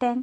10,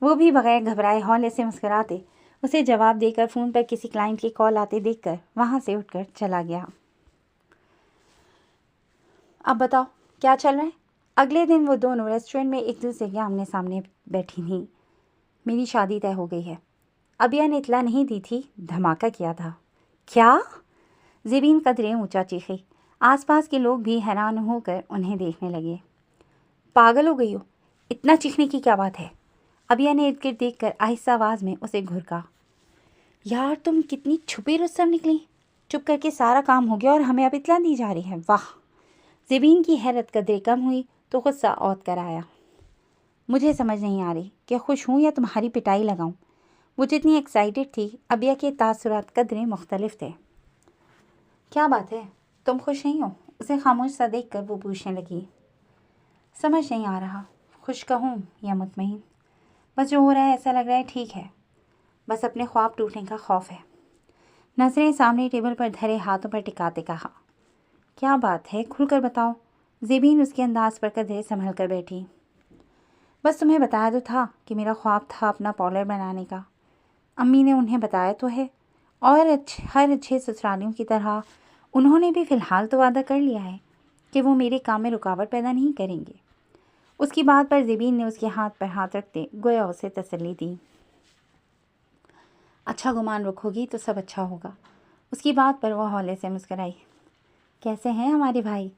وہ بھی بغیر گھبرائے ہولے سے مسکراتے اسے جواب دے کر فون پر کسی کلائنٹ کی کال آتے دیکھ کر وہاں سے اٹھ کر چلا گیا۔ اب بتاؤ کیا چل رہا ہے؟ اگلے دن وہ دونوں ریسٹورینٹ میں ایک دوسرے کے آمنے سامنے بیٹھی تھیں۔ میری شادی طے ہو گئی ہے، ابیا نے اطلاع نہیں دی تھی، دھماکہ کیا تھا۔ کیا؟ زبین قدرے اونچا چیخی۔ آس پاس کے لوگ بھی حیران ہو کر انہیں دیکھنے لگے۔ پاگل ہو گئی ہو، اتنا چیخنے کی کیا بات ہے؟ ابیا نے ارد گرد دیکھ کر آہستہ آواز میں اسے گھرکا۔ یار تم کتنی چھپی رستم نکلی، چپ کر کے سارا کام ہو گیا اور ہمیں اب اطلاع دی جا رہی ہے، واہ۔ زبین کی حیرت قدرے کم ہوئی تو غصہ عود کر آیا۔ مجھے سمجھ نہیں آ رہی کہ خوش ہوں یا تمہاری پٹائی لگاؤں۔ وہ جتنی ایکسائٹڈ تھی، ابیا کے تاثرات قدرے مختلف تھے۔ کیا بات ہے، تم خوش نہیں ہو؟ اسے خاموش سا دیکھ کر وہ پوچھنے لگی۔ سمجھ نہیں آ رہا، خوش کہوں یا مطمئن؟ بس جو ہو رہا ہے ایسا لگ رہا ہے ٹھیک ہے، بس اپنے خواب ٹوٹنے کا خوف ہے۔ نظریں سامنے ٹیبل پر دھرے ہاتھوں پر ٹکاتے کہا۔ کیا بات ہے، کھل کر بتاؤ۔ زبین اس کے انداز پر قدرے سنبھل کر بیٹھی۔ بس تمہیں بتایا تو تھا کہ میرا خواب تھا اپنا پارلر بنانے کا۔ امی نے انہیں بتایا تو ہے، اور ہر اچھے سسرالیوں کی طرح انہوں نے بھی فی الحال تو وعدہ کر لیا ہے کہ وہ میرے کام میں رکاوٹ پیدا نہیں کریں گے۔ اس کی بات پر زبین نے اس کے ہاتھ پر ہاتھ رکھتے گویا اسے تسلی دی۔ اچھا گمان رکھو گی تو سب اچھا ہوگا۔ اس کی بات پر وہ ہولے سے مسکرائی۔ کیسے ہیں ہمارے بھائی؟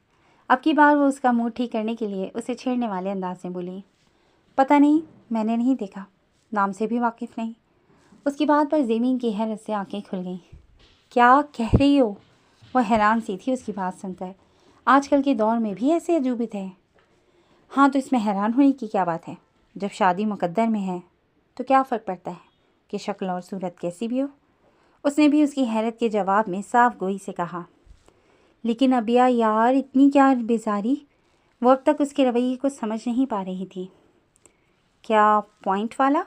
اب کی بار وہ اس کا موڈ ٹھیک کرنے کے لیے اسے چھیڑنے والے انداز میں بولی۔ پتہ نہیں، میں نے نہیں دیکھا، نام سے بھی واقف نہیں۔ اس کی بات پر زمین کی حیرت سے آنکھیں کھل گئیں۔ کیا کہہ رہی ہو؟ وہ حیران سی تھی اس کی بات سن کر۔ آج کل کے دور میں بھی ایسے عجوبت ہے؟ ہاں تو اس میں حیران ہونے کی کیا بات ہے؟ جب شادی مقدر میں ہے تو کیا فرق پڑتا ہے کہ شکل اور صورت کیسی بھی ہو؟ اس نے بھی اس کی حیرت کے جواب میں صاف گوئی سے کہا۔ لیکن ابیا یار اتنی کیا بیزاری؟ وہ اب تک اس کے رویے کو سمجھ نہیں پا رہی تھی۔ کیا پوائنٹ والا؟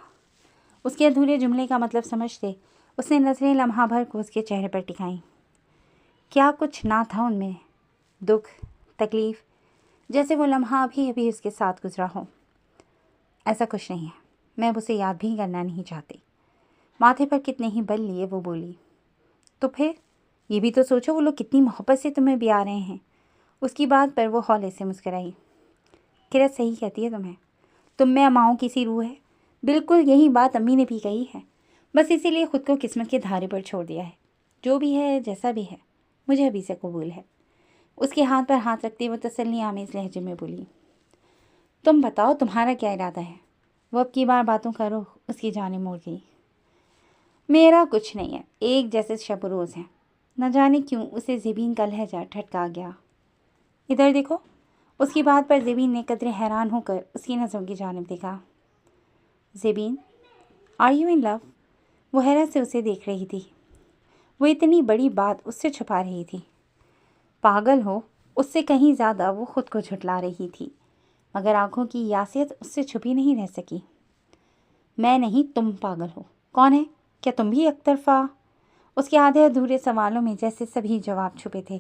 اس کے ادھورے جملے کا مطلب سمجھتے اس نے نظریں لمحہ بھر کو اس کے چہرے پر ٹکائیں۔ کیا کچھ نہ تھا ان میں؟ دکھ، تکلیف، جیسے وہ لمحہ ابھی اس کے ساتھ گزرا ہو۔ ایسا کچھ نہیں ہے، میں اب اسے یاد بھی کرنا نہیں چاہتی۔ ماتھے پر کتنے ہی بل لیے وہ بولی۔ تو پھر یہ بھی تو سوچو وہ لوگ کتنی محبت سے تمہیں بیا رہے ہیں۔ اس کی بات پر وہ ہولے سے مسکرائی۔ کرت صحیح کہتی ہے تم میں اماؤں کی سی روح ہے۔ بالکل یہی بات امی نے بھی کہی ہے، بس اسی لیے خود کو قسمت کے دھارے پر چھوڑ دیا ہے۔ جو بھی ہے جیسا بھی ہے مجھے ابھی سے قبول ہے۔ اس کے ہاتھ پر ہاتھ رکھتے وہ تسلی آمیز لہجے میں بولی۔ تم بتاؤ تمہارا کیا ارادہ ہے؟ وہ اب کی بار باتوں کا رخ اس کی جانب موڑ گئی۔ میرا کچھ نہیں ہے، ایک جیسے شب و روز ہیں۔ نہ جانے کیوں اسے زبین کا لہجہ ٹھٹکا گیا۔ ادھر دیکھو۔ اس کی بات پر زبین نے قدرے حیران ہو کر اس کی نظروں کی جانب دیکھا۔ زبین، آر یو ان لو؟ وہ حیرت سے اسے دیکھ رہی تھی۔ وہ اتنی بڑی بات اس سے چھپا رہی تھی۔ پاگل ہو، اس سے کہیں زیادہ وہ خود کو جھٹلا رہی تھی، مگر آنکھوں کی یاسیت اس سے چھپی نہیں رہ سکی۔ میں نہیں، تم پاگل ہو۔ کون ہے؟ کیا تم بھی ایک طرفہ؟ اس کے آدھے ادھورے سوالوں میں جیسے سبھی جواب چھپے تھے۔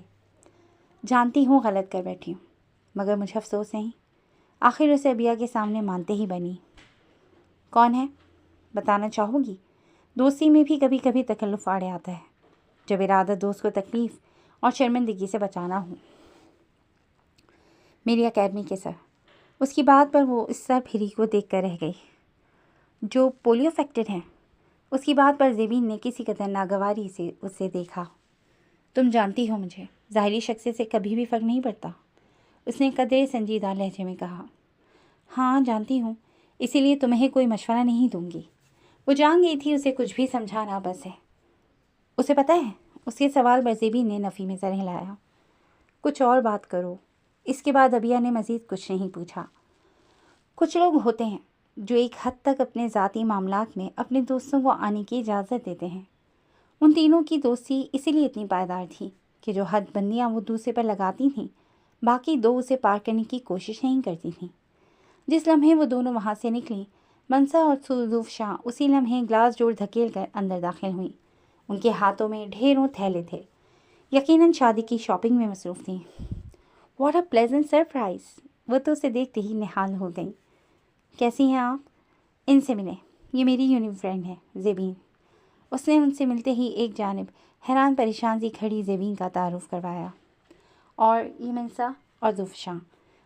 جانتی ہوں غلط کر بیٹھی ہوں، مگر مجھے افسوس نہیں۔ آخر اسے ابیا کے سامنے مانتے ہی بنی۔ کون ہے؟ بتانا چاہو گی؟ دوستی میں بھی کبھی کبھی تکلف آڑے آتا ہے، جب ارادہ دوست کو تکلیف اور شرمندگی سے بچانا ہو۔ میری اکیڈمی کے سر۔ اس کی بات پر وہ اس سر پھری کو دیکھ کر رہ گئی۔ جو پولیو افیکٹڈ ہیں؟ اس کی بات پر زبین نے کسی قدر ناگواری سے اسے دیکھا۔ تم جانتی ہو مجھے ظاہری شخصیت سے کبھی بھی فرق نہیں پڑتا، اس نے قدرے سنجیدہ لہجے میں کہا۔ ہاں جانتی ہوں، اسی لیے تمہیں کوئی مشورہ نہیں دوں گی۔ وہ جان گئی تھی اسے کچھ بھی سمجھانا بس ہے۔ اسے پتہ ہے؟ اس کے سوال پر زبین نے نفی میں سر ہلایا۔ کچھ اور بات کرو۔ اس کے بعد ابیا نے مزید کچھ نہیں پوچھا۔ کچھ لوگ ہوتے ہیں جو ایک حد تک اپنے ذاتی معاملات میں اپنے دوستوں کو آنے کی اجازت دیتے ہیں۔ ان تینوں کی دوستی اسی لیے اتنی پائیدار تھی کہ جو حد بندیاں وہ دوسرے پر لگاتی تھیں، باقی دو اسے پار کرنے کی کوشش نہیں کرتی تھیں۔ جس لمحے وہ دونوں وہاں سے نکلیں، منسا اور سلوف شاہ اسی لمحے گلاس ڈور دھکیل کر اندر داخل ہوئیں۔ ان کے ہاتھوں میں ڈھیروں تھیلے تھے، یقیناً شادی کی شاپنگ میں مصروف تھیں۔ What a pleasant surprise! وہ تو اسے دیکھتے ہی نہال ہو گئیں۔ کیسی ہیں آپ؟ ان سے ملیں، یہ میری یونین فرینڈ ہے زیبین۔ اس نے ان سے ملتے ہی ایک جانب حیران پریشان سی کھڑی زیبین کا تعارف کروایا، اور یہ منسا اور زوفشاں،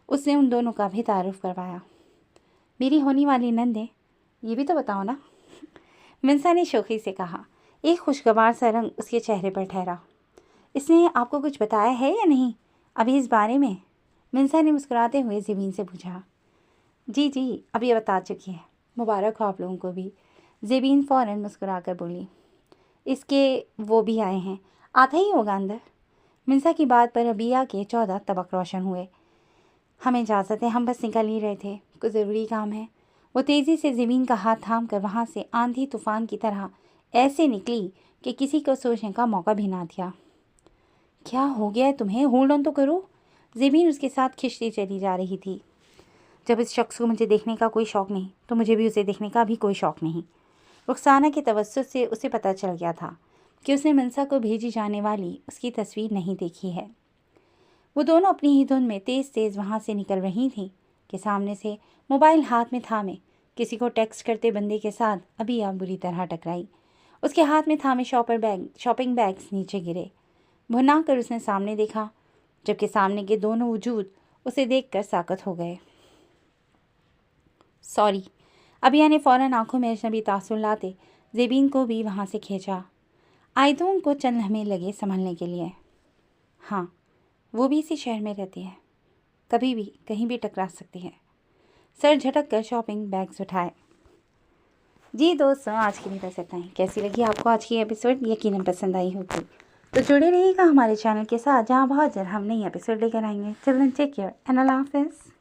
اس نے ان دونوں کا بھی تعارف کروایا۔ میری ہونے والی نند ہے، یہ بھی تو بتاؤ نا، منسا نے شوخی سے کہا۔ ایک خوشگوار سا رنگ اس کے چہرے پر ٹھہرا۔ اس نے آپ کو کچھ بتایا ہے یا نہیں ابھی اس بارے میں؟ منسا نے مسکراتے ہوئے زیبین سے پوچھا۔ جی ابھی بتا چکی ہے، مبارک ہو آپ لوگوں کو بھی، زیبین فوراً مسکرا کر بولی۔ اس کے وہ بھی آئے ہیں، آتا ہی ہوگا اندر۔ منسا کی بات پر ربیہ کے 14 طبق روشن ہوئے۔ ہمیں اجازت ہے، ہم بس نکل ہی رہے تھے، کوئی ضروری کام ہے۔ وہ تیزی سے زمین کا ہاتھ تھام کر وہاں سے آندھی طوفان کی طرح ایسے نکلی کہ کسی کو سوچنے کا موقع بھی نہ دیا۔ کیا ہو گیا ہے تمہیں؟ ہولڈ آن تو کرو۔ زمین اس کے ساتھ کھنچتی چلی جا رہی تھی۔ جب اس شخص کو مجھے دیکھنے کا کوئی شوق نہیں تو مجھے بھی اسے دیکھنے کا بھی کوئی شوق نہیں۔ رخسانہ کے توسط سے اسے پتہ چل گیا تھا کہ اس نے منسا کو بھیجی جانے والی اس کی تصویر نہیں دیکھی ہے۔ وہ دونوں اپنی ہی دھن میں تیز وہاں سے نکل رہی تھیں کہ سامنے سے موبائل ہاتھ میں تھامے کسی کو ٹیکسٹ کرتے بندے کے ساتھ ابیہ بری طرح ٹکرائی۔ اس کے ہاتھ میں تھامے شاپنگ بیگز نیچے گرے۔ بھنا کر اس نے سامنے دیکھا، جبکہ سامنے کے دونوں وجود اسے دیکھ کر ساکت ہو گئے۔ سوری، ابیہ نے فوراً آنکھوں میں اجنبی تاثر لاتے زیبین کو بھی وہاں سے کھینچا۔ آئدون کو چند لمحے لگے سنبھلنے کے لیے۔ ہاں، وہ بھی اسی شہر میں رہتی ہے، کبھی بھی کہیں بھی ٹکرا سکتی ہے۔ سر جھٹک کر شاپنگ بیگز اٹھائے۔ جی دوستوں، آج کے لیے بس اتنا ہی۔ کیسی لگی آپ کو آج کی ایپیسوڈ؟ یقیناً پسند آئی ہوگی تو جڑے رہیے گا ہمارے چینل کے ساتھ، جہاں بہت جلد ہم نئی ایپیسوڈ لے کر آئیں گے۔ چلڈرن ٹیک کیئر اینڈ اللہ حافظ۔